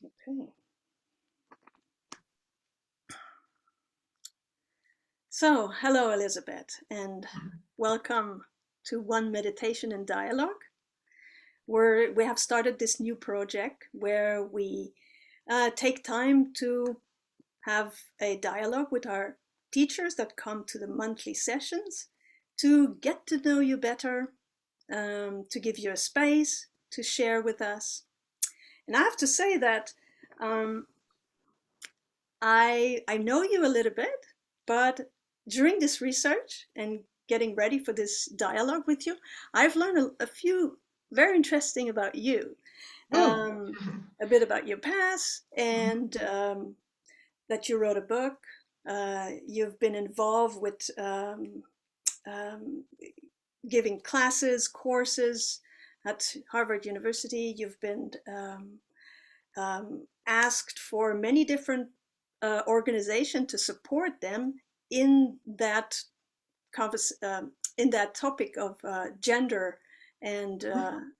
Okay. So, hello, Elizabeth, and welcome to One Meditation and Dialogue, where we have started this new project where we take time to have a dialogue with our teachers that come to the monthly sessions to get to know you better, to give you a space to share with us. And I have to say that um, I know you a little bit, but during this research and getting ready for this dialogue with you, I've learned a few very interesting about you, Mm. a bit about your past, and that you wrote a book. You've been involved with um, giving classes, courses at Harvard University. You've been asked for many different organizations to support them in that in that topic of gender and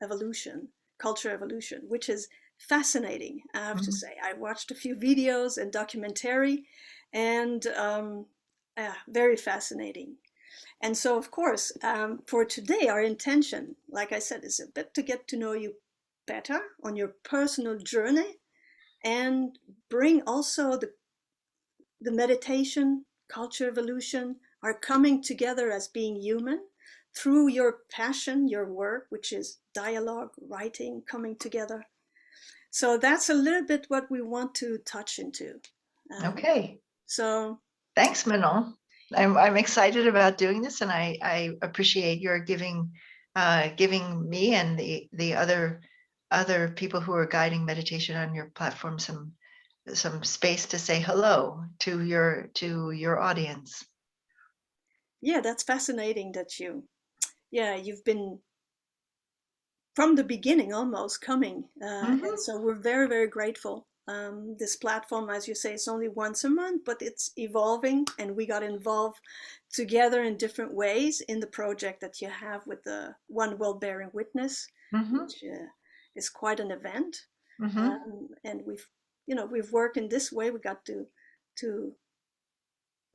evolution, culture evolution, which is fascinating. I have to Mhm. say, I watched a few videos and documentary, and very fascinating. And so, of course, for today, our intention, like I said, is a bit to get to know you better on your personal journey and bring also the meditation, culture evolution are coming together as being human through your passion, your work, which is dialogue, writing, coming together. So that's a little bit what we want to touch into. Um, Okay. so, Thanks, Manon. I'm excited about doing this, and I appreciate your giving me and the other people who are guiding meditation on your platform some space to say hello to your audience. yeah, that's fascinating that you've been from the beginning almost coming. And Hmm. so we're very, very grateful. This platform, as you say, it's only once a month, but it's evolving, and we got involved together in different ways in the project that you have with the One World Bearing Witness, Hmm. which is quite an event. Hmm. And we've worked in this way. We got to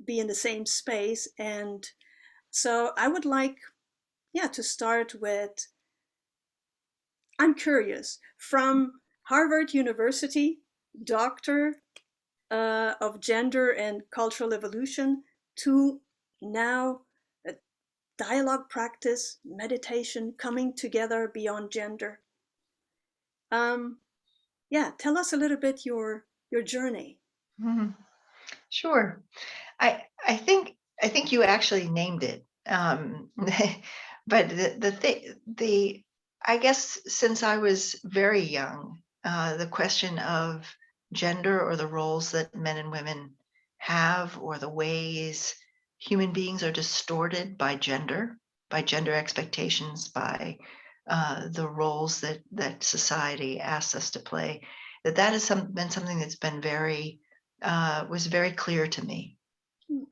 be in the same space, and so I would like, yeah, to start with, I'm curious, from Harvard University, doctor of gender and cultural evolution, to now a dialogue practice, meditation, coming together beyond gender. Um, yeah, tell us a little bit your journey. Hmm. Sure. I think you actually named it. But the I guess since I was very young, the question of gender or the roles that men and women have, or the ways human beings are distorted by gender expectations, by the roles that society asks us to play, that has been something that's been very was very clear to me. Hmm.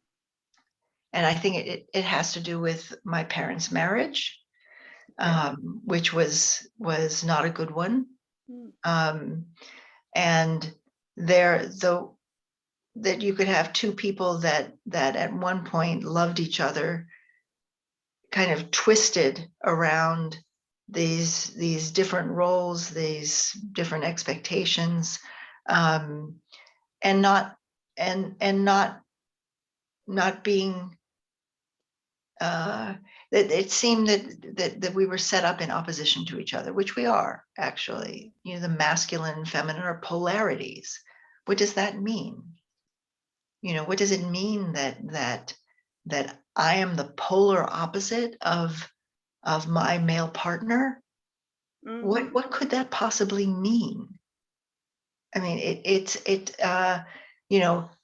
And I think it has to do with my parents' marriage, Okay. which was not a good one. Hmm. Um, and there, though, that you could have two people that at one point loved each other, kind of twisted around these different roles, these different expectations, um, and not being uh, it seemed that we were set up in opposition to each other, which we are actually. You know, the masculine and feminine are polarities. What does that mean? You know, what does it mean that I am the polar opposite of my male partner? Mm-hmm. What could that possibly mean? I mean,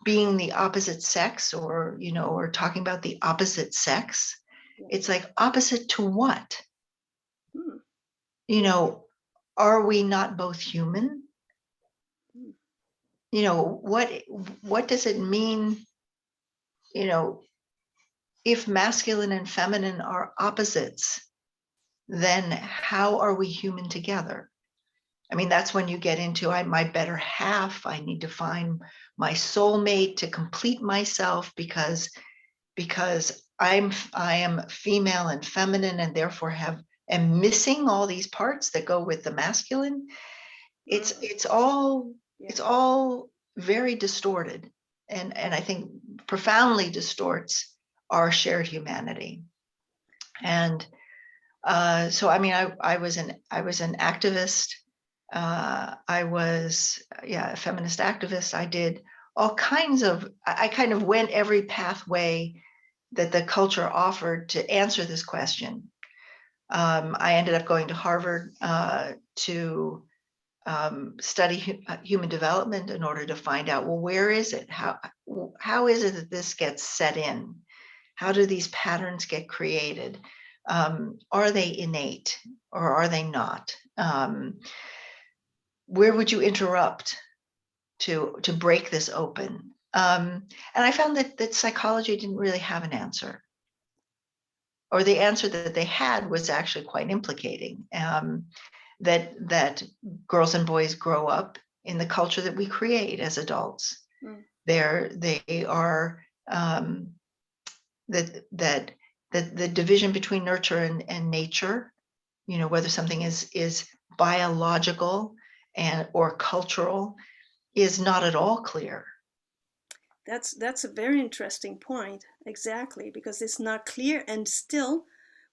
being the opposite sex, or or talking about the opposite sex. Yeah. It's like, opposite to what? Hmm. You Yeah. know, are we not both human? Hmm. You know, what does it mean, you know, if masculine and feminine are opposites, then how are we human together? I mean, that's when you get into my better half. I need to find my soulmate to complete myself because I am female and feminine and therefore am missing all these parts that go with the masculine. It's Mm, it's all yeah. it's all very distorted, and I think profoundly distorts our shared humanity. And so I mean, I was an activist. I was, yeah, a feminist activist. I did all kinds of, I kind of went every pathway that the culture offered to answer this question. I ended up going to Harvard to study human development in order to find out, well, where is it? How is it that this gets set in? How do these patterns get created? Are they innate or are they not? Where would you interrupt to break this open? And I found that psychology didn't really have an answer, or the answer that they had was actually quite implicating. That girls and boys grow up in the culture that we create as adults. Mm, They are that the division between nurture and nature, you know, whether something is biological and or cultural, is not at all clear. that's a very interesting point, exactly, because it's not clear. And still,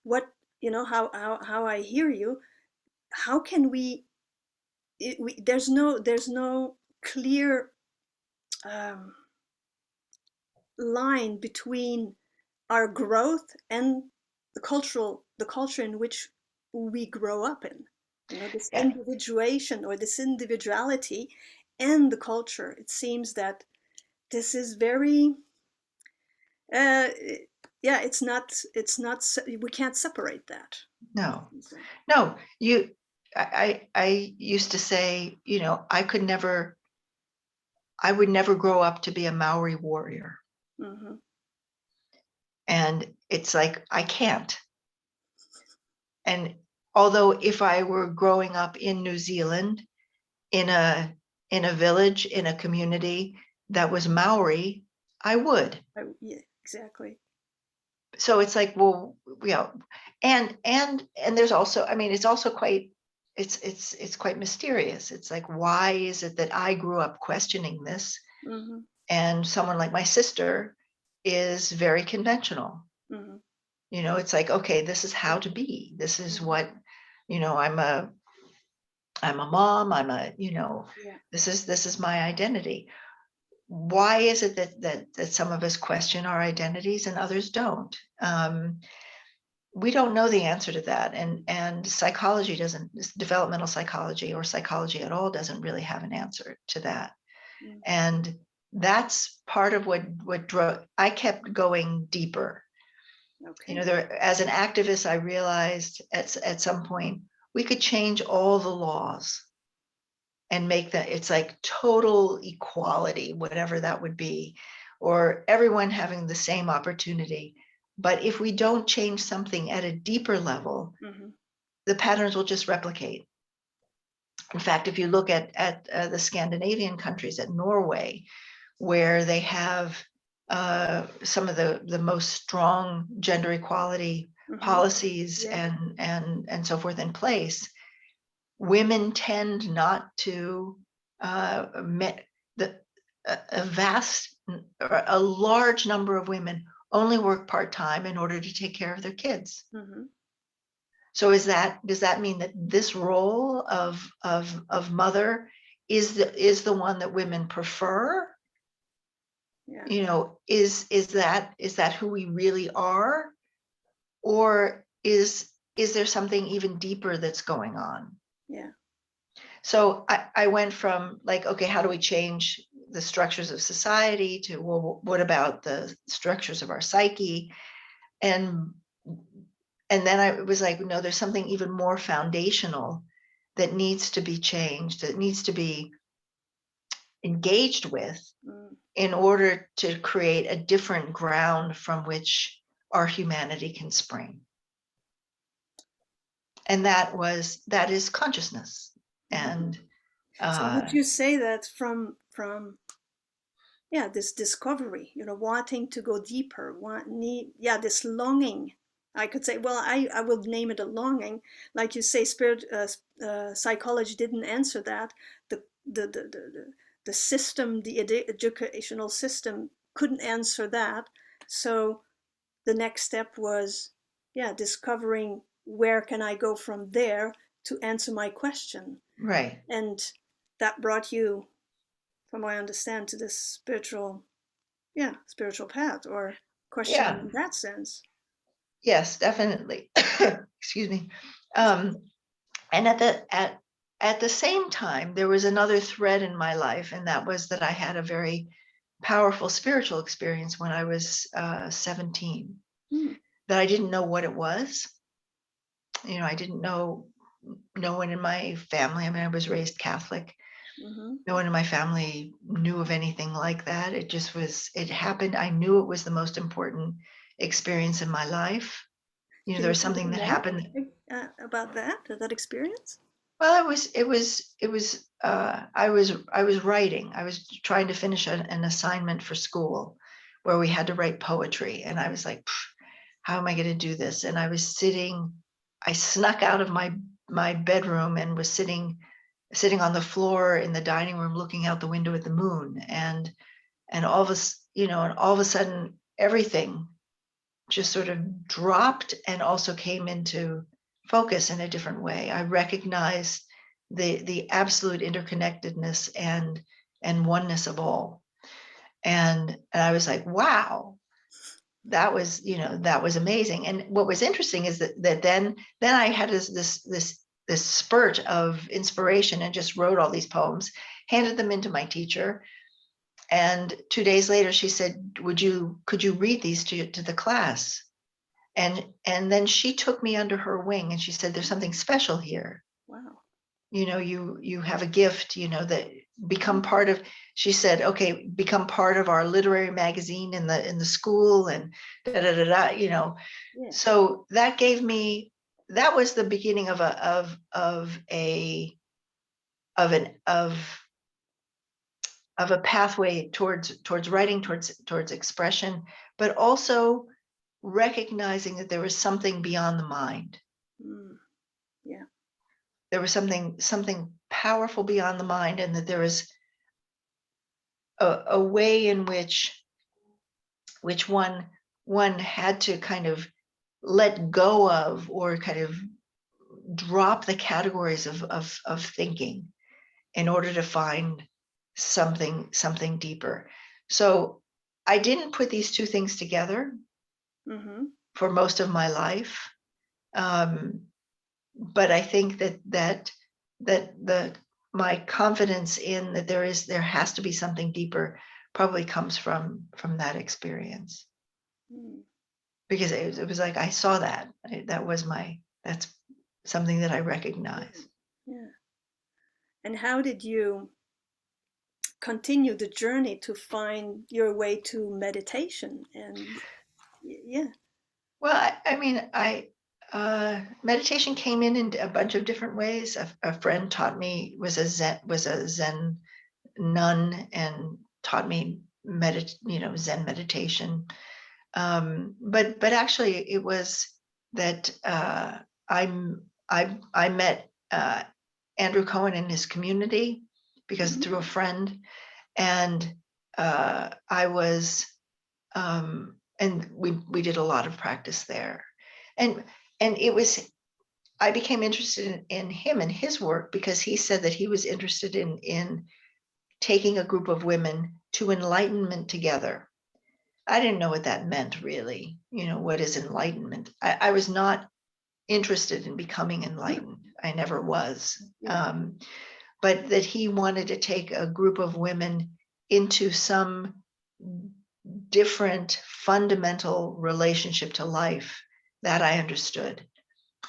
what, how I hear you, how can there's no clear um, line between our growth and the culture in which we grow up in, this Yeah, individuation or this individuality and the culture. It seems that this is very uh, yeah, we can't separate that. no, So, no. I used to say, you know, I would never grow up to be a Maori warrior. mhm, And it's like, I can't. And although if I were growing up in New Zealand, in a village, in a community that was Maori, I would. yeah, exactly. So it's like, well, you know, and there's also, I mean, it's also quite, it's quite mysterious. It's like, why is it that I grew up questioning this, Hmm. and someone like my sister is very conventional? Hmm. You know, it's like, okay, this is how to be. This is Hmm. what, you know, I'm a mom. You know, Yeah. this is my identity. Why is it that some of us question our identities and others don't? We don't know the answer to that, and psychology doesn't, developmental psychology or psychology at all doesn't really have an answer to that. Mm. And that's part of what drove, I kept going deeper. You Okay. know, there, as an activist, I realized at some point we could change all the laws and make that, it's like total equality, whatever that would be, or everyone having the same opportunity. But if we don't change something at a deeper level, Hmm. the patterns will just replicate. In fact, if you look at the Scandinavian countries, at Norway, where they have some of the most strong gender equality Hmm. policies Yeah. and so forth in place, women tend not to the a vast or a large number of women only work part-time in order to take care of their kids. Hmm. So does that mean that this role of mother is the one that women prefer? Yeah. You know, is that who we really are, or is there something even deeper that's going on? Yeah. So I went from like, okay, how do we change the structures of society, to, well, what about the structures of our psyche? And then I was like, no, there's something even more foundational that needs to be changed, that needs to be engaged with Mm. in order to create a different ground from which our humanity can spring. And that is consciousness. Mhm. And So would uh, you say that from yeah, this discovery, wanting to go deeper, yeah, this longing, I could say, well, I will name it a longing. Like you say, psychology didn't answer that. The system, the educational system couldn't answer that. So the next step was, yeah, discovering where can I go from there to answer my question. right. And that brought you, from what I understand, to this spiritual path or questioning Yeah. in that sense. Yes, definitely. Excuse me. It's Um, and at the same time, there was another thread in my life, and that was that I had a very powerful spiritual experience when I was 17. mm, That I didn't know what it was. I didn't know. No one in my family. I mean, I was raised Catholic. hmm No one in my family knew of anything like that. It just was. It happened. I knew it was the most important experience in my life. Can There you was tell me something that more happened. about that experience? Well, it was, I was writing. I was trying to finish an assignment for school where we had to write poetry. And I was like, how am I going to do this? And I snuck out of my bedroom and was sitting on the floor in the dining room looking out the window at the moon. And all of a sudden everything just sort of dropped and also came into focus in a different way. I recognized the absolute interconnectedness and oneness of all. And I was like, wow, that was amazing. And what was interesting is that then I had this spurt of inspiration and just wrote all these poems, handed them into my teacher. And 2 days later, she said, could you read these to the class? And then she took me under her wing and she said, there's something special here. Wow. You have a gift, that become Mm, part of. She said, okay, become part of our literary magazine in the school, and da da da da. yeah. So that was the beginning of a pathway towards writing, towards expression, but also recognizing that there was something beyond the mind. Mm, yeah. There was something powerful beyond the mind, and that there was a way in which one had to kind of let go of, or kind of drop the categories of thinking in order to find something deeper. So I didn't put these two things together hmm for most of my life. Um, but I think that the my confidence in that there has to be something deeper probably comes from that experience, mm, because it was like I saw that. That's something that I recognize. yeah. Yeah. And how did you continue the journey to find your way to meditation? And yeah. Well, I mean, I meditation came in a bunch of different ways. A friend taught me, was a Zen nun, and taught me Zen meditation. But actually, it was that I met Andrew Cohen in his community, because hmm through a friend. And I was and we did a lot of practice there. And it was I became interested in him and his work, because he said that he was interested in taking a group of women to enlightenment together. I didn't know what that meant, really. What is enlightenment? I was not interested in becoming enlightened. I never was. Yeah. But that he wanted to take a group of women into some different fundamental relationship to life that I understood,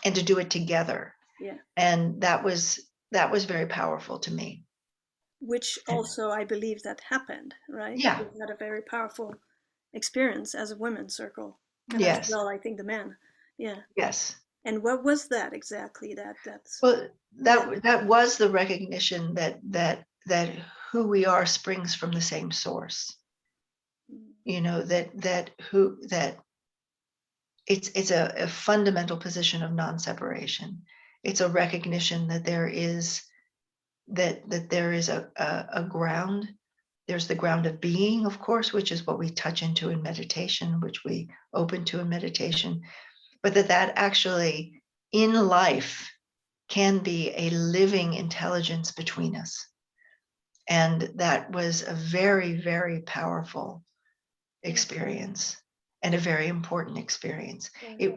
and to do it together. Yeah. And that was very powerful to me. Which And also I believe that happened, right? yeah, You had a very powerful experience as a women's circle, and as yes, well, I think the men. Yeah. yes. And what was that exactly? That's Well, that. that was the recognition that who we are springs from the same source. Mm, You know, that it's a fundamental position of non-separation. It's a recognition that there is a ground. There's the ground of being, of course, which is what we touch into in meditation, which we open to in meditation, but that actually in life can be a living intelligence between us. And that was a very, very powerful mm, experience and a very important experience. yeah.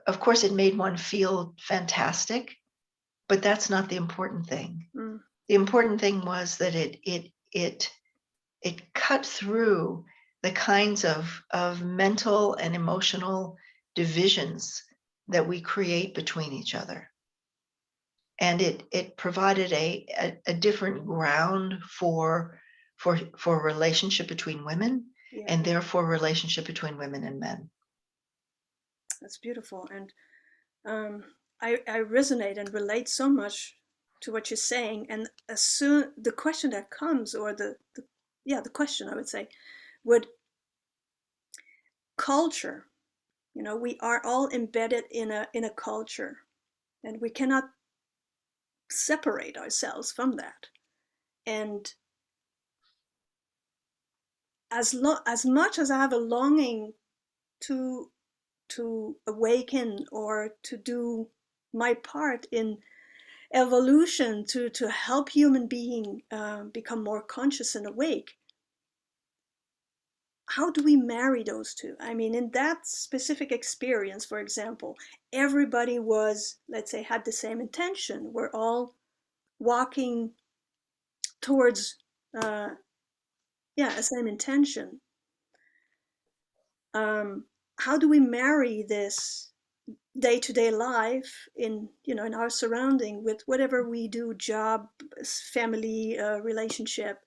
Of course, it made one feel fantastic, but that's not the important thing. Mm, The important thing was that it cut through the kinds of mental and emotional divisions that we create between each other. And it provided a different ground for relationship between women, yeah, and therefore relationship between women and men. that's beautiful. And um, I resonate and relate so much to what you're saying. And as soon the question that comes, or the yeah, the question I would say, would culture, we are all embedded in a culture, and we cannot separate ourselves from that. And as much as I have a longing to awaken or to do my part in evolution, to help human being become more conscious and awake, how do we marry those two? I mean, in that specific experience, for example, everybody was, let's say, had the same intention. We're all walking towards uh, yeah, a same intention. um, how do we marry this day-to-day life in our surrounding with whatever we do, job, family, relationship,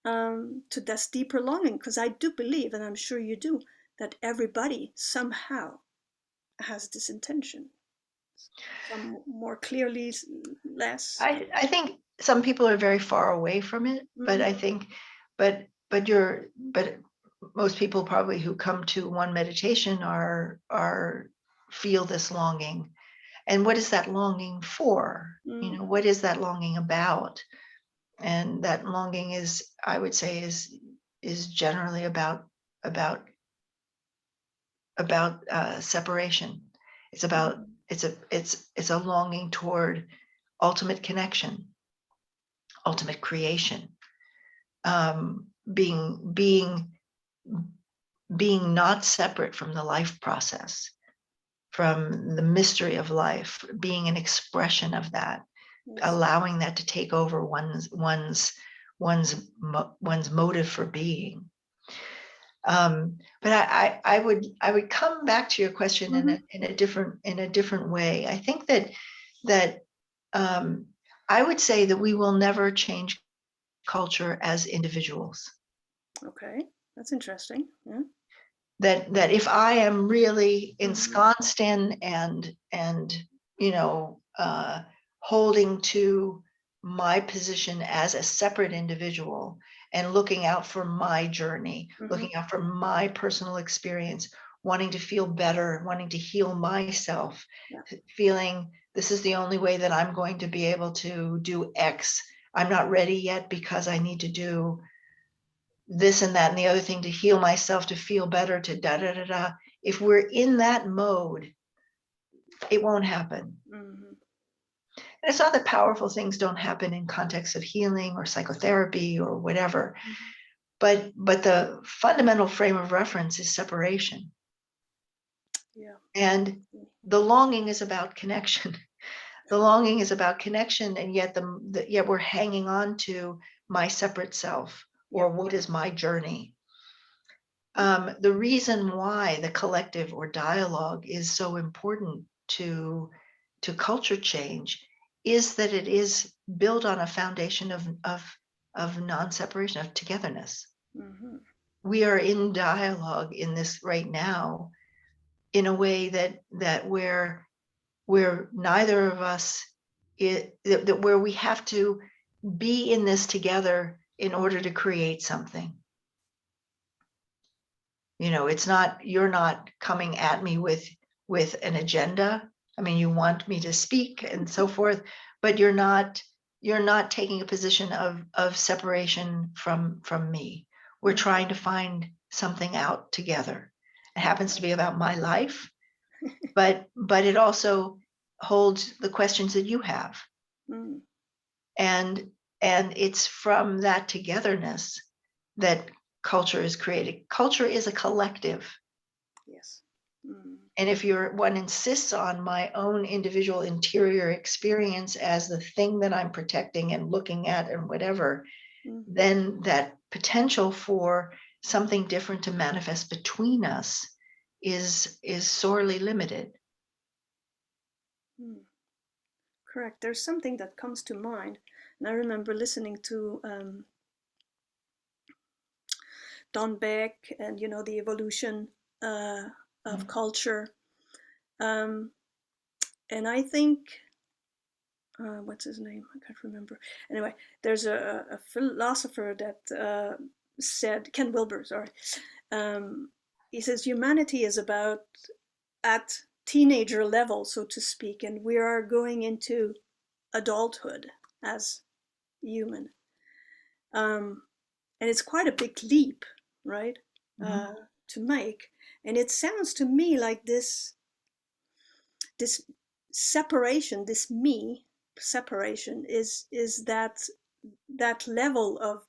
to this deeper longing? Because I do believe, and I'm sure you do, that everybody somehow has this intention, some more clearly, less. I think some people are very far away from it, but Mm-hmm. I think, but most people probably who come to one meditation are feel this longing. And what is that longing for? You Mm-hmm. know, what is that longing about? And that longing is, I would say, is generally about separation. It's about it's a longing toward ultimate connection, ultimate creation, being not separate from the life process, from the mystery of life, being an expression of that, Yes. allowing that to take over one's motive for being. But I would come back to your question Mm-hmm. in a different way. I think that um, I would say that we will never change culture as individuals. Okay, that's interesting. Yeah. That if I am really Mm-hmm. ensconced in and you know holding to my position as a separate individual and looking out for my journey, Mm-hmm. looking out for my personal experience, wanting to feel better, wanting to heal myself, Yeah. feeling this is the only way that I'm going to be able to do X. I'm not ready yet because I need to do this and that and the other thing to heal myself, to feel better, to da da da da. If we're in that mode, it won't happen. Mm-hmm. And it's not that powerful things don't happen in context of healing or psychotherapy or whatever, Mm-hmm. but the fundamental frame of reference is separation. Yeah. And the longing is about connection. The longing is about connection, and yet yet we're hanging on to my separate self, Yeah. or what is my journey. Yeah. The reason why the collective or dialogue is so important to culture change is that it is built on a foundation of non-separation, of togetherness. Mm-hmm. We are in dialogue in this right now in a way that where where neither of us where we have to be in this together in order to create something. It's not, you're not coming at me with an agenda. I mean, you want me to speak and so forth, but you're not taking a position of separation from me. We're Mm. trying to find something out together. It happens to be about my life, but it also holds the questions that you have. Mm. And it's from that togetherness that culture is created. Culture is a collective. Yes. Mm. And if one insists on my own individual interior experience as the thing that I'm protecting and looking at and whatever, Mm. then that potential for something different to manifest between us is sorely limited. Mm. Correct. There's something that comes to mind, and I remember listening to Don Beck and the evolution of culture, um, and I think what's his name? I can't remember. Anyway, there's a philosopher that said, Ken Wilber, sorry. Um, he says humanity is about at teenager level, so to speak, and we are going into adulthood as human. And it's quite a big leap, right, Mhm. to make. And it sounds to me like this separation, this me separation, is that level of,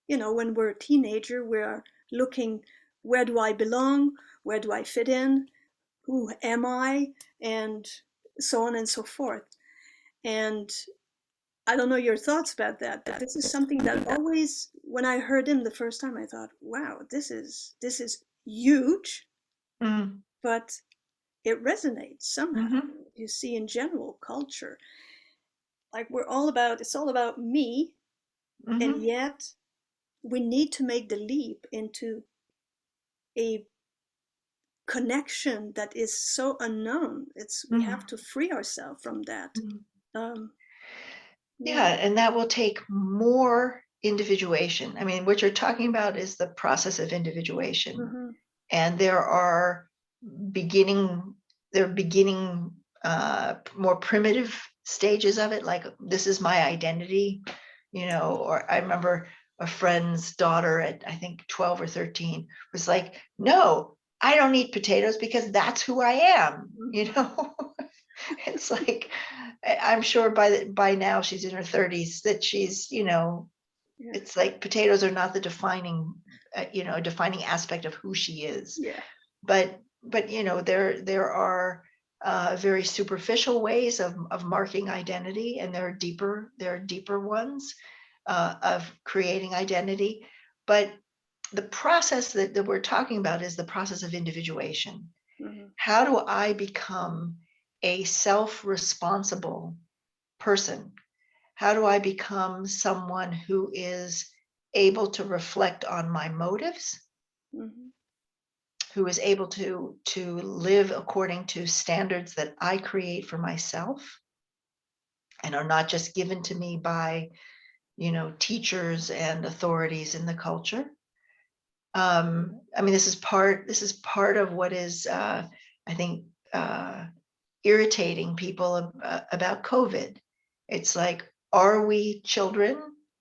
when we're a teenager, we're looking, where do I belong, where do I fit in, who am I, and so on and so forth. And I don't know your thoughts about that, but this is something that always, when I heard him the first time, I thought, wow, this is huge, Mhm. but it resonates somehow. Mhm. You see, in general culture, like it's all about me, and Mhm. yet we need to make the leap into a connection that is so unknown. We have Mhm. to free ourselves from that. Mhm. Um, Yeah, yeah. and that will take more individuation. I mean, what you're talking about is the process of individuation. Mm-hmm. And beginning, there are beginning more primitive stages of it, like this is my identity, or I remember a friend's daughter at I think 12 or 13 was like, no, I don't eat potatoes because that's who I am, Mm-hmm. It's like, I'm sure by now she's in her 30s that she's, Yeah. it's like potatoes are not the defining aspect of who she is. Yeah. But there are very superficial ways of marking identity, and there are deeper ones of creating identity. But the process that we're talking about is the process of individuation. Mm-hmm. How do I become a self-responsible person? How do I become someone who is able to reflect on my motives, Mm-hmm. who is able to live according to standards that I create for myself and are not just given to me by, teachers and authorities in the culture? I mean, this is part of what is, I think, irritating people about COVID. It's like, are we children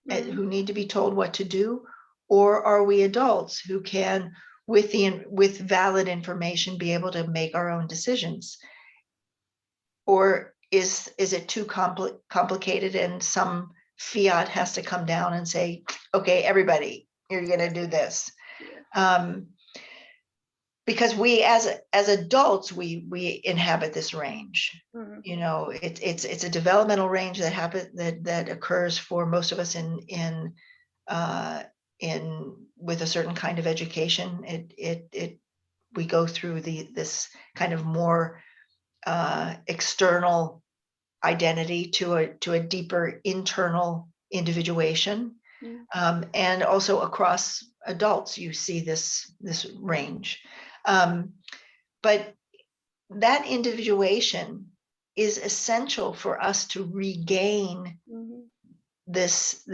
Mm-hmm. who need to be told what to do, or are we adults who can, with valid information, be able to make our own decisions? Or is it too complicated, and some fiat has to come down and say, okay, everybody, you're going to do this? Yeah. Um, because we as adults we inhabit this range. Mm-hmm. It's a developmental range that occurs for most of us uh in with a certain kind of education. It we go through this kind of more external identity to a deeper internal individuation. Mm-hmm. And also across adults you see this range. um, but that individuation is essential for us to regain Mm-hmm. this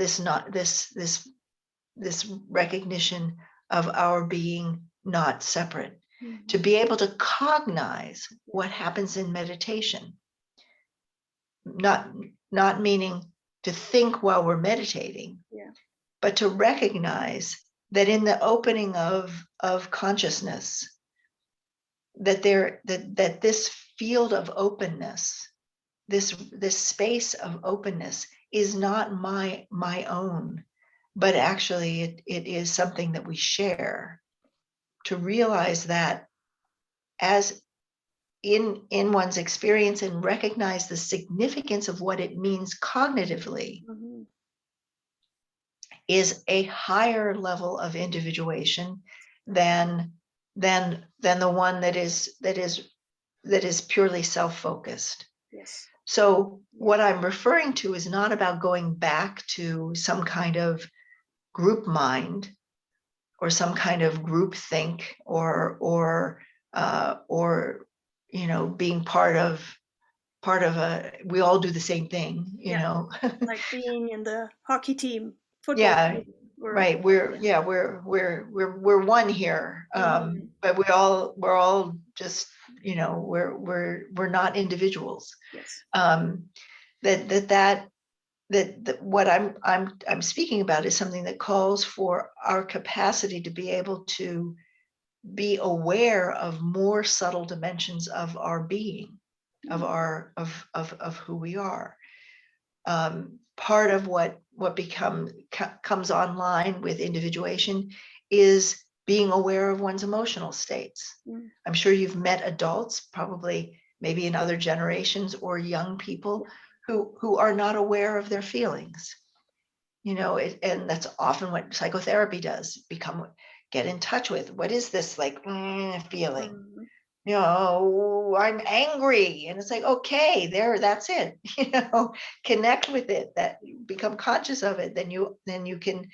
recognition of our being not separate, to Mm-hmm. be able to cognize Yeah. what happens in meditation, not not meaning to think while we're meditating, Yeah. but to recognize that in the opening of consciousness, that this field of openness, this space of openness is not my own, but actually it is something that we share. To realize that as in one's experience, and recognize the significance of what it means cognitively, Mm-hmm. is a higher level of individuation than the one that is purely self-focused. Yes. So Yeah. what I'm referring to is not about going back to some kind of group mind or some kind of group think, or being part of a, we all do the same thing, Yeah. Like being in the hockey team, football Yeah, team, or right. We're one here. Mhm. But we're all just, we're not individuals. Yes. Um, that that that that what I'm speaking about is something that calls for our capacity to be able to be aware of more subtle dimensions of our being, of Mm. our of who we are. Part of what comes online with individuation is being aware of one's emotional states. Mm. I'm sure you've met adults, probably maybe in other generations, or young people Yeah. who are not aware of their feelings. And that's often what psychotherapy does. Get in touch with, what is this, like, feeling? Mhm. I'm angry. And it's like, okay, that's it. Connect with it, that become conscious of it, then you can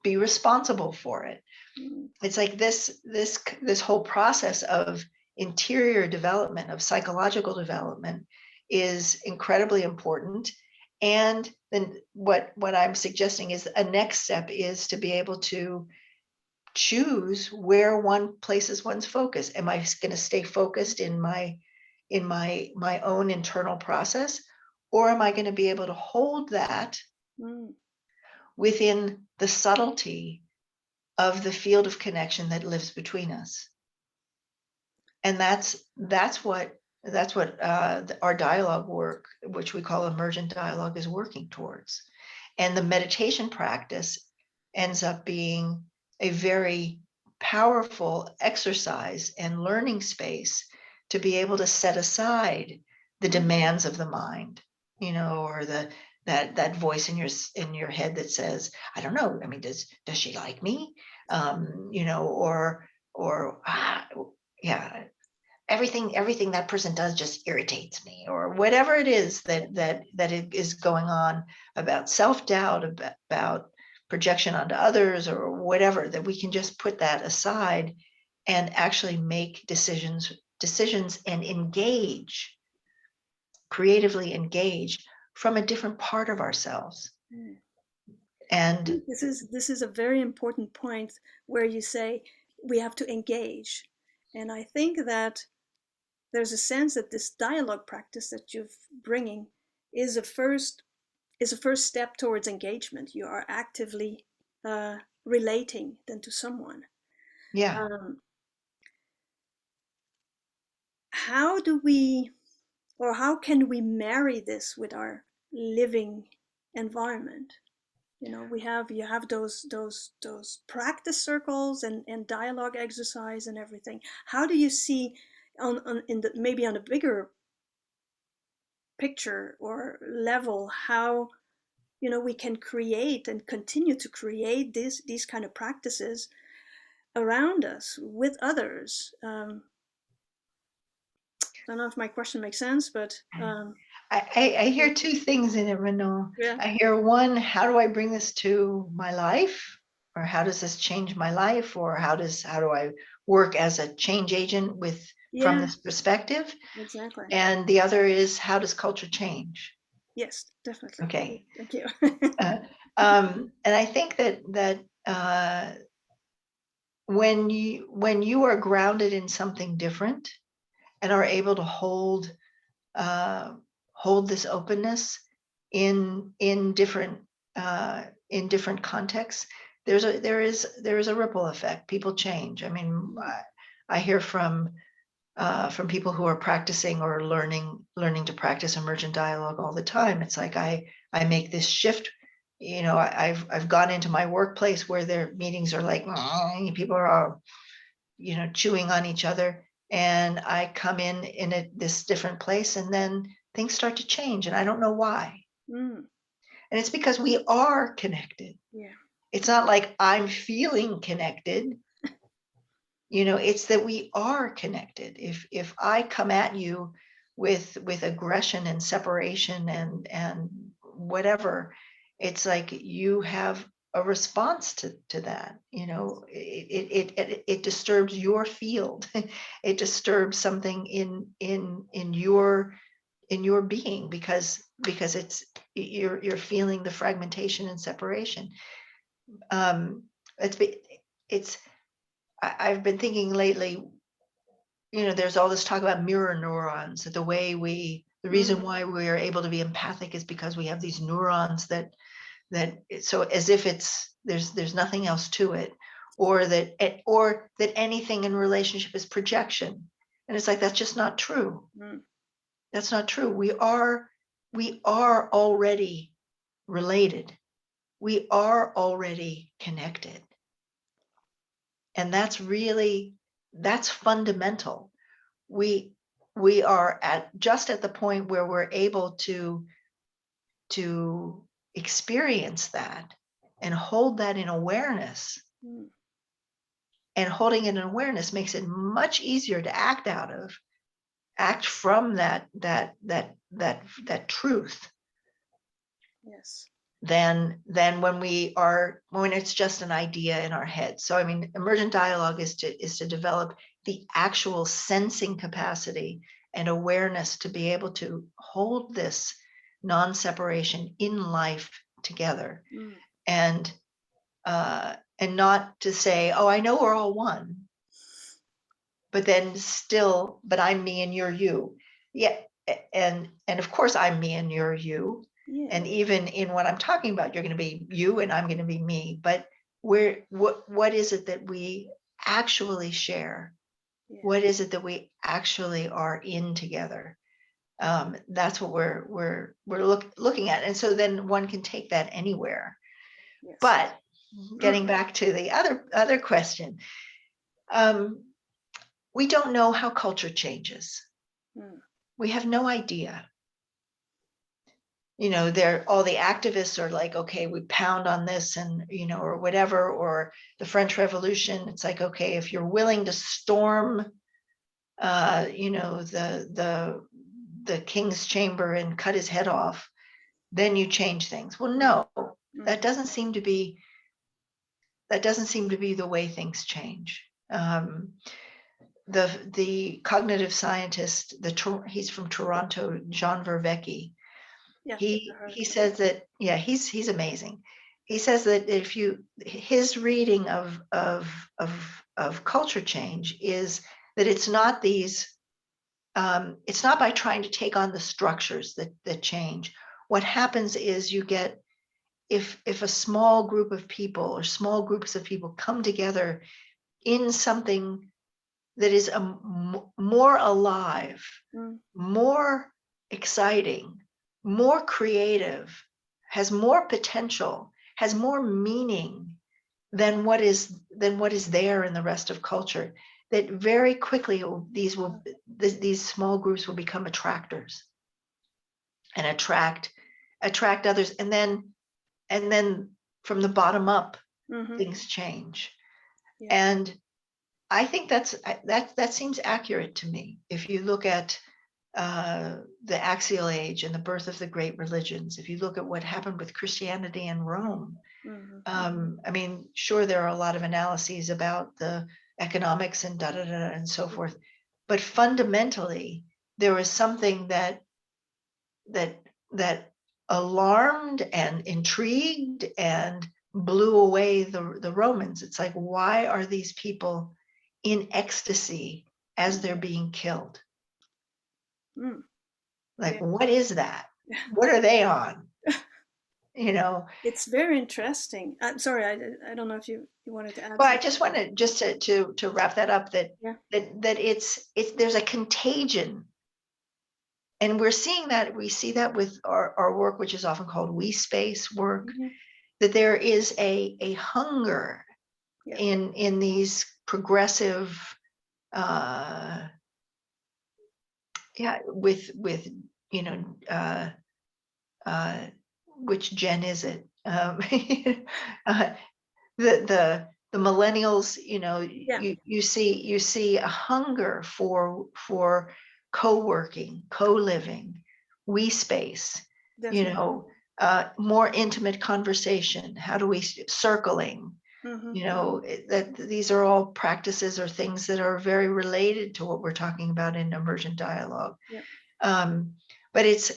be responsible for it. Mm. It's like this whole process of interior development, of psychological development, is incredibly important. And then what I'm suggesting is a next step is to be able to choose where one places one's focus. Am I going to stay focused in my own internal process, or am I going to be able to hold that Mm. within the subtlety of the field of connection that lives between us? And that's what our dialogue work, which we call emergent dialogue, is working towards. And the meditation practice ends up being a very powerful exercise and learning space to be able to set aside the Mm. demands of the mind, or that voice in your head that says, I don't know, I mean, does she like me? Or yeah, everything that person does just irritates me, or whatever it is that it is going on, about self-doubt, about projection onto others, or whatever, that we can just put that aside and actually make decisions and creatively engage from a different part of ourselves. Mm. I And think this is a very important point where you say we have to engage, and I think that there's a sense that this dialogue practice that you're bringing is a first step towards engagement. You are actively relating then to someone. yeah, Um, how do we, or how can we marry this with our living environment? You have those practice circles and dialogue exercise and everything. How do you see on in the maybe on a bigger picture or level how we can create and continue to create these kind of practices around us with others? I don't know if my question makes sense, but I hear two things in it, Renaud. yeah. I hear, one, how do I bring this to my life? Or how does this change my life? Or how do I work as a change agent from Yeah, this perspective. exactly. And the other is, how does culture change? Yes, definitely. Okay. Thank you. Uh, and I think that when you are grounded in something different and are able to uh, hold this openness in different contexts, there is a ripple effect. People change. I mean, Mm, I hear from people who are practicing or learning to practice emergent dialogue all the time. It's like I make this shift. I've gone into my workplace where their meetings are like people are all, chewing on each other, and I come in this different place, and then things start to change, and I don't know why. mm, And it's because we are connected. yeah. It's not like I'm feeling connected. It's that we are connected. If I come at you with aggression and separation and whatever, it's like you have a response to that. It disturbs your field. It disturbs something in your being, because you're feeling the fragmentation and separation. um it's it's I've been thinking lately, there's all this talk about mirror neurons, that the reason Mm, why we are able to be empathic is because we have these neurons so as if there's nothing else to it, or that anything in relationship is projection. And it's like, that's just not true. mm, That's not true. We are already related. We are already connected. And that's fundamental. We are at the point where we're able to experience that and hold that in awareness. mm, And holding it in awareness makes it much easier to act from that truth, yes. than when it's just an idea in our head. So I mean, emergent dialogue is to develop the actual sensing capacity and awareness to be able to hold this non-separation in life together, Mm, and not to say, oh, I know we're all one, but I'm me and you're you. Yeah. And of course I'm me and you're you. yeah. And even in what I'm talking about, you're going to be you and I'm going to be me. But what is it that we actually share? Yeah. What is it that we actually are in together? That's what we're looking at. And so then one can take that anywhere. Yes. But getting back to the other question, um, we don't know how culture changes. Mm, We have no idea. All the activists are like, okay, we pound on this, and or whatever, or the French Revolution. It's like, okay, if you're willing to storm, the king's chamber and cut his head off, then you change things. Well, mm, no, that mm, doesn't seem to be that doesn't seem to be the way things change. The cognitive scientist, he's from Toronto, Jean Vervecke. yeah. I heard. He says that, yeah, he's amazing. He says that his reading of culture change is that it's not by trying to take on the structures that change. What happens is you get, if a small group of people or small groups of people come together in something that is more alive, Mm, more exciting, more creative, has more potential, has more meaning than what is there in the rest of culture, that very quickly these small groups will become attractors and attract others, and then from the bottom up mm-hmm. things change. Yeah. And I think that seems accurate to me. If you look at the Axial Age and the birth of the great religions, if you look at what happened with Christianity in Rome, Mm-hmm. I mean, sure, there are a lot of analyses about the economics and da da da and so forth, but fundamentally there was something that that alarmed and intrigued and blew away the Romans. It's like, why are these people in ecstasy as they're being killed? Mm, Like, yeah. what is that? What are they on? You know, It's very interesting. I'm sorry, I don't know if you wanted to add well, I something. just wanted just to wrap that up, that Yeah. it's there's a contagion, and we're seeing that. We see that with our work, which is often called we space work, Hmm. that there is a hunger Yeah. in these progressive, uh yeah, with you know uh which gen is it? uh, the millennials, Yeah. you see a hunger for co-working, co-living, we space, you Definitely. know, more intimate conversation. How do we circling? Hmm. That these are all practices or things that are very related to what we're talking about in emergent dialogue. Yeah. Um, but it's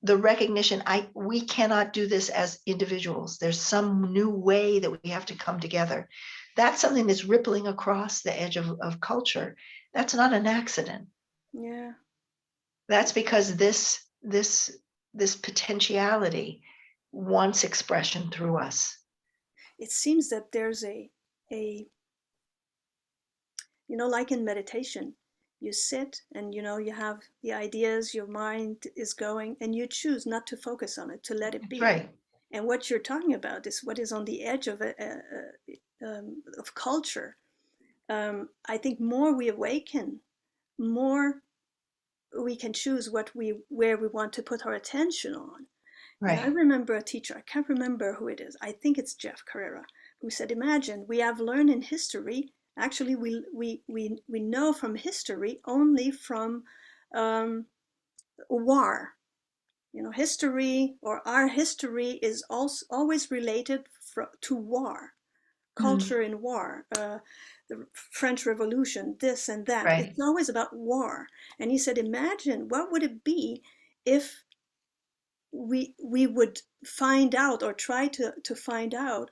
the recognition, we cannot do this as individuals. There's some new way that we have to come together. That's something that's rippling across the edge of culture. That's not an accident. Yeah. That's because this potentiality wants expression through us. It seems that there's a like in meditation, you sit and you have the ideas, your mind is going, and you choose not to focus on it, to let it be. Right. And what you're talking about is what is on the edge of culture. I think more we awaken, more we can choose where we want to put our attention on. And I Right. remember a teacher, I can't remember who it is, I think it's Jeff Carrera, who said, imagine we have learned in history, actually we know from history only from um, war. History, or our history, is also always related to war, Mm, culture in war, the French Revolution, this and that. right. It's always about war. And he said, imagine what would it be if we would find out, or try to find out,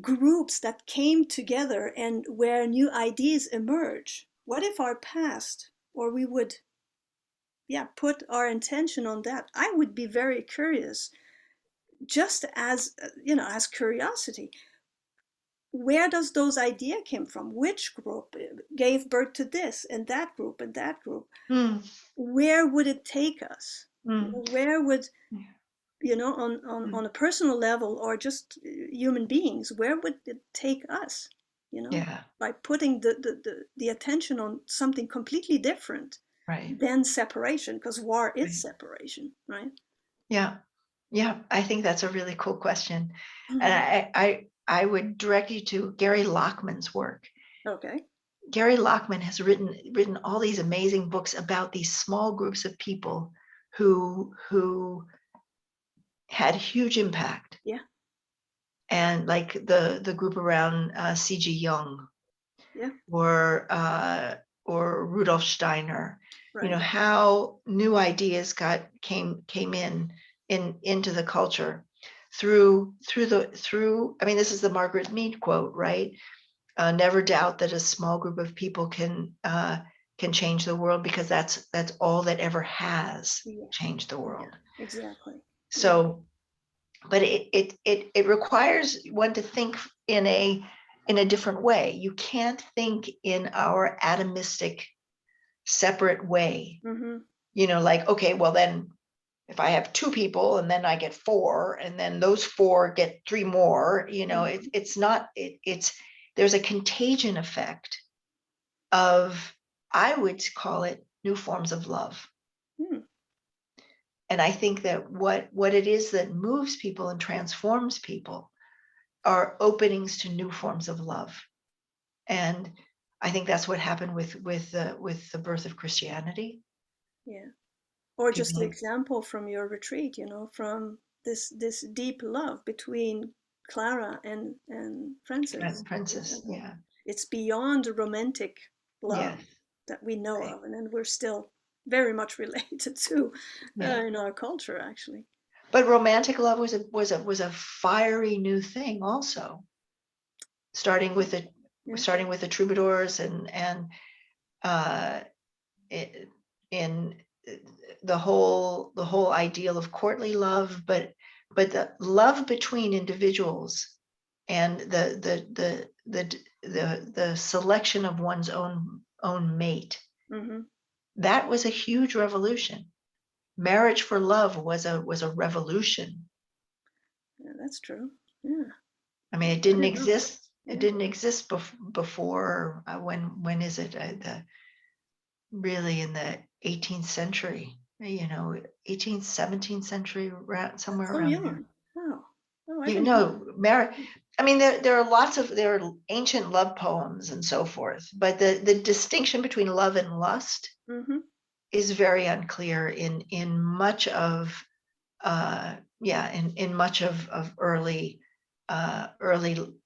groups that came together and where new ideas emerge. What if our past, or we would, yeah, put our intention on that? I would be very curious, just as as curiosity. Where does those idea came from? Which group gave birth to this and that group and that group? Mm, Where would it take us? mm, Where would, yeah. on Mm, a personal level, or just human beings, where would it take us, yeah. by putting the attention on something completely different Right. than separation, because war is Right. separation, right? Yeah. Yeah, I think that's a really cool question. And Hmm. I would direct you to Gary Lockman's work. Okay. Gary Lockman has written all these amazing books about these small groups of people who had huge impact. Yeah. And like the group around C.G. Jung, Yeah. or Rudolf Steiner, Right. how new ideas came into the culture through, I mean, this is the Margaret Mead quote, right? Never doubt that a small group of people can change the world, because that's all that ever has Yes. changed the Yeah. world. Exactly. Yeah. So, but it requires one to think in a different way. You can't think in our atomistic separate way. Hmm. Like, okay, well then if I have two people and then I get four and then those four get three more, Hmm. it's not it's there's a contagion effect of, I would call it, new forms of love. Hmm. And I think that what it is that moves people and transforms people are openings to new forms of love. And I think that's what happened with the birth of Christianity. Yeah. Or just the People, example from your retreat, from this deep love between Clara and Francis. Francis, yeah, It's beyond romantic yes, love. that we know Right. of, and we're still very much related to Yeah. in our culture, actually. But romantic love was a fiery new thing also, starting with the Yeah. starting with the troubadours and uh, i- in the whole ideal of courtly love, but the love between individuals and the selection of one's own mate. Hmm. That was a huge revolution. Marriage for love was a revolution. Yeah, that's true. Yeah, I mean, it I didn't didn't know. exist. It Yeah. didn't exist before. When is it? The really in the 18th century. 18th, 17th century, That's somewhere so around there. young. Oh, oh, I You didn't know know, Mar- I mean, there are ancient love poems and so forth, but the distinction between love and lust that. Hmm. is very unclear in much of yeah, in much of early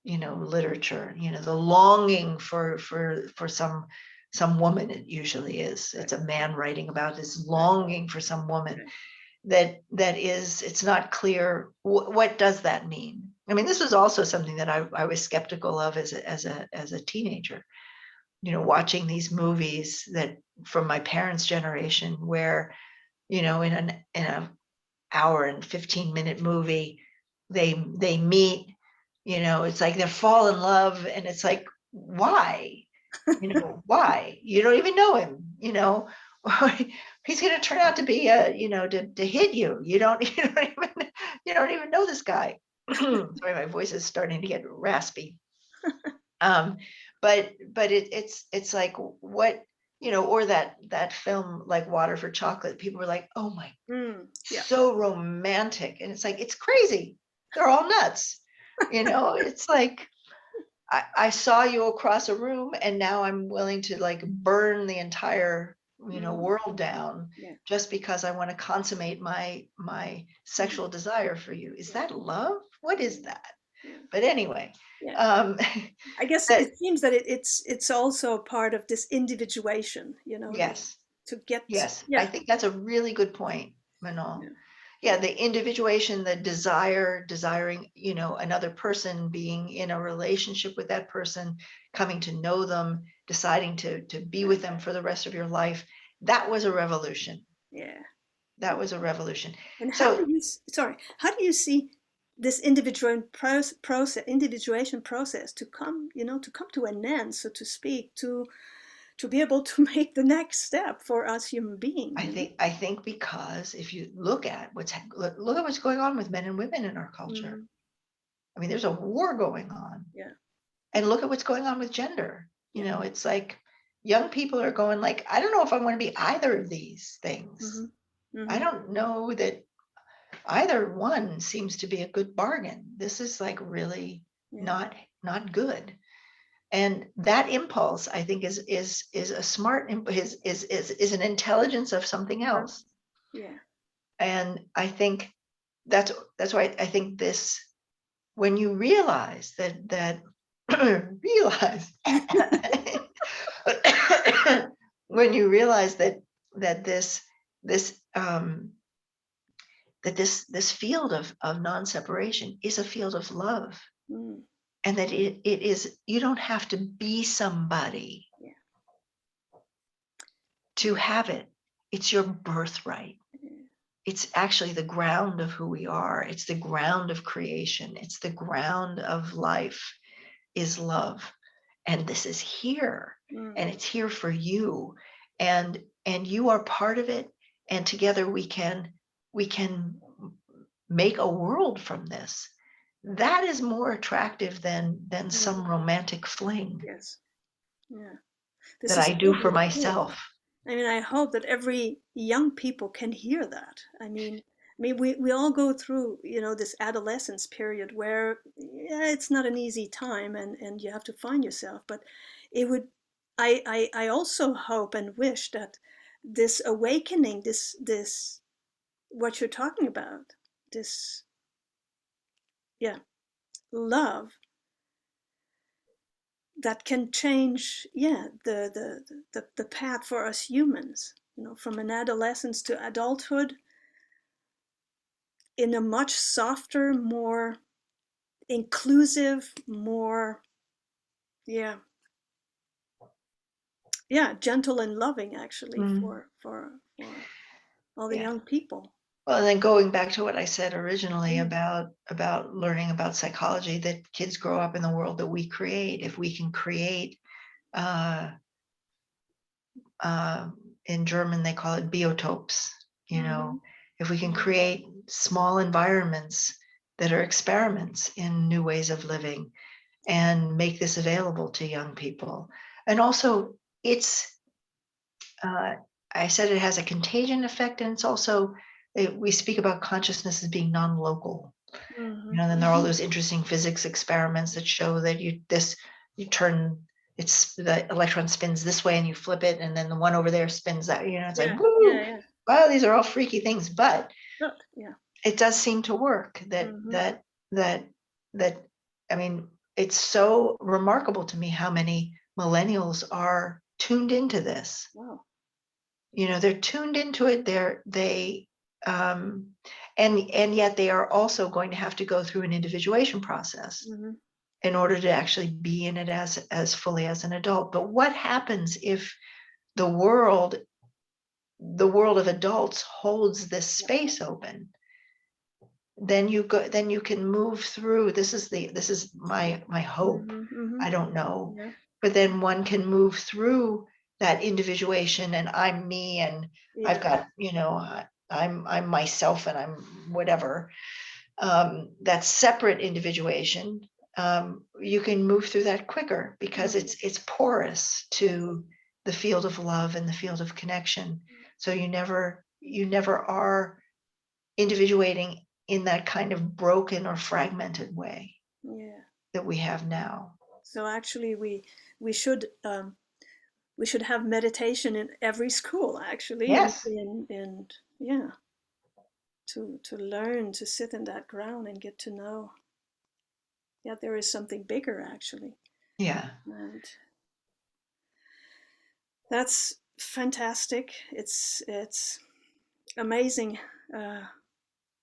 literature. The longing for some woman. It usually is. It's Right. a man writing about his Right. longing for some woman. Right. That is, it's not clear what does that mean. I mean, this was also something that I was skeptical of as a teenager. Watching these movies that from my parents' generation, where in a hour and 15-minute movie, they meet. It's like they fall in love, and it's like, why? Why? You don't even know him. He's going to turn out to be to hit you. You don't even know this guy. Sorry, my voice is starting to get raspy. um but it's like, what, or that film like Water for Chocolate. People were like, oh my, Mm, yeah. so romantic. And it's like, it's crazy. They're all nuts. It's like, I saw you across a room, and now I'm willing to like burn the entire Mm, world down yeah. just because I want to consummate my Mm, sexual desire for you. Is that love? What is yeah. that? Yeah. But anyway, Yeah. um I guess that it seems that it's also part of this individuation, yes, to get, yes, I yeah. think that's a really good point, Manon. Yeah. Yeah, Yeah. the individuation, the desiring, another person, being in a relationship with that person, coming to know them, deciding to be Right. with them for the rest of your life. That was a revolution. Yeah. That was a revolution. And how do So you, sorry, how do you see this individuation process to come, to come to an end, so to speak, to be able to make the next step for us human I being? think because if you look at what's going on with men and women in our culture. Hmm. I mean, there's a war going on. Yeah. And look at what's going on with gender. Yeah. It's like young people are going like, I don't know if I want to be either of these things. Hmm. I Hmm. don't know that either one seems to be a good bargain. This is like really Yeah. not good. And that impulse, I think, is a smart is an intelligence of something Uh-huh. else. Yeah. And I think that's why I think this, when you realize that realize when you realize that this this field of non-separation is a field of love, Mm. and that it is, you don't have to be somebody Yeah. to have it. It's your birthright. Yeah. It's actually the ground of who we are. It's the ground of creation. It's the ground of life, is love. And this is here, Mm. and it's here for you, and you are part of it, and together we can make a world from this. That is more attractive than Mm. some romantic fling Yes. Yeah. This that is I do so for important. myself. I mean, I hope that every young people can hear that. I mean, we all go through, this adolescence period where, yeah, it's not an easy time, and you have to find yourself. But it would, I also hope and wish that this awakening, this, what you're talking about, this, yeah, love, that can change, yeah, the path for us humans, from an adolescence to adulthood in a much softer, more inclusive, more, yeah, yeah, gentle and loving, actually, Mm, for all the yeah. young people. Well, and then going back to what I said originally Yeah. about learning about psychology, that kids grow up in the world that we create. If we can create, uh, uh, in German they call it biotopes. Mm-hmm. If we can Mm-hmm. create small environments that are experiments in new ways of living and make this available to young people, and also it's uh, I said it has a contagion effect, and it's also we speak about consciousness as being non-local. Mm-hmm. Then there are all Mm-hmm. those interesting physics experiments that show that you turn it's the electron spins this way and you flip it, and then the one over there spins that. It's like Yeah, yeah, woo! yeah. Wow, these are all freaky things, but Good. Yeah. it does seem to work. Mm-hmm. That that I mean, it's so remarkable to me how many millennials are tuned into this. Wow. They're tuned into it. They um and yet they are also going to have to go through an individuation process Mm-hmm. in order to actually be in it as fully as an adult. But what happens if the world the world of adults holds this Yeah. space open? Then you can move through. This is my hope. Mm-hmm. Mm-hmm. I don't know. Yeah. But then one can move through that individuation, and I'm me, and I've Yeah. got, I'm myself, and I'm whatever. That separate individuation, you can move through that quicker because Mm-hmm. it's porous Yes. to the field of love and the field of connection. So you never are individuating in that kind of broken or fragmented way Yeah. that we have now. So actually, we should we should have meditation in every school, actually, Yes. and yeah, to learn to sit in that ground and get to know, yeah, there is something bigger, actually. Yeah. And that's fantastic. It's amazing uh,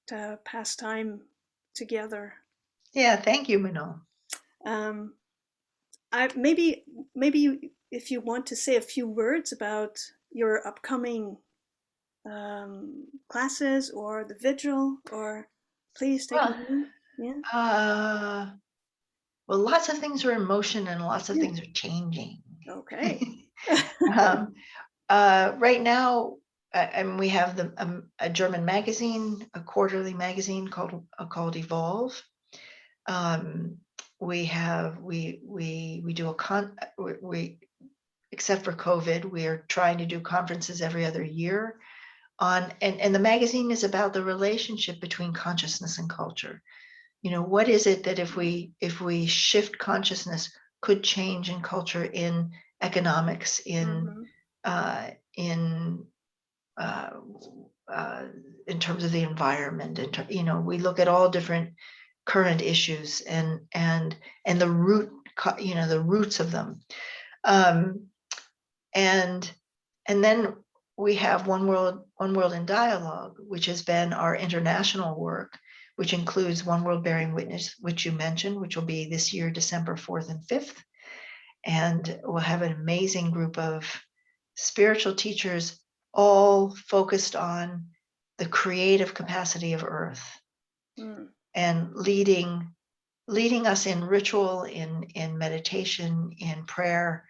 to pass time together. Yeah. Thank you, Manal. Um, I maybe if you want to say a few words about your upcoming classes or the vigil, or please take a Well, moment. Yeah, uh, well, lots of things are in motion and lots of yeah. things are changing. Okay. um, right now, and we have a German magazine, a quarterly magazine called Evolve. Um, we do we except for COVID, we are trying to do conferences every other year and the magazine is about the relationship between consciousness and culture. What is it that if we shift consciousness could change in culture, in economics, Mm-hmm. in uh, uh, in terms of the environment, we look at all different current issues and the roots of them. um, and and then we have One World in Dialogue, which has been our international work, which includes One World Bearing Witness, which you mentioned, which will be this year, December 4th and 5th. And we'll have an amazing group of spiritual teachers, all focused on the creative capacity of Earth Mm. and leading us in ritual, in meditation, in prayer,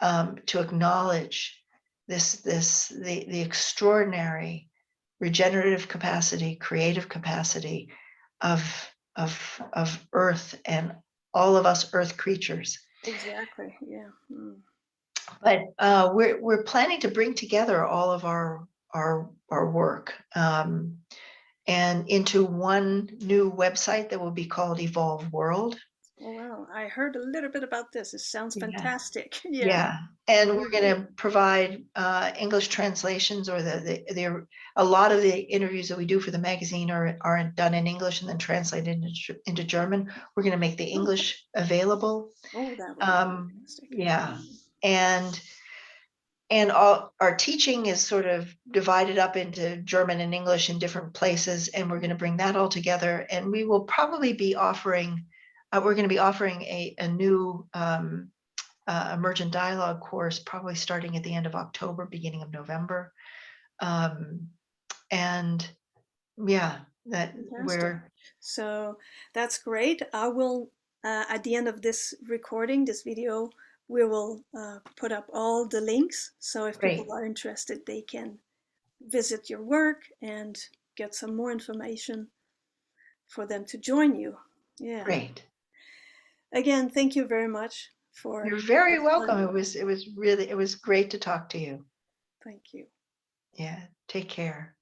to acknowledge the extraordinary regenerative capacity, creative capacity of Earth and all of us Earth creatures. Exactly. Yeah. Mm. But we're planning to bring together all of our work, and into one new website that will be called Evolve World. Oh, wow. I heard a little bit about this. It sounds Yeah. fantastic. Yeah. Yeah, and we're Very going good. to provide English translations, or a lot of the interviews that we do for the magazine are done in English and then translated into German. We're going to make the Oh, English available. oh, that would be fantastic. Yeah, and all our teaching is sort of divided up into German and English in different places, and we're going to bring that all together. And we will probably be offering, we're going to be offering a new emergent dialogue course, probably starting at the end of October, beginning of November. And yeah, that Fantastic. we're So that's great. I will, at the end of this recording, this video, we will put up all the links. So if people great, are interested, they can visit your work and get some more information for them to join you. Yeah. great. Again, thank you very much for You're very this welcome. time. It was great to talk to you. Thank you. Yeah, take care.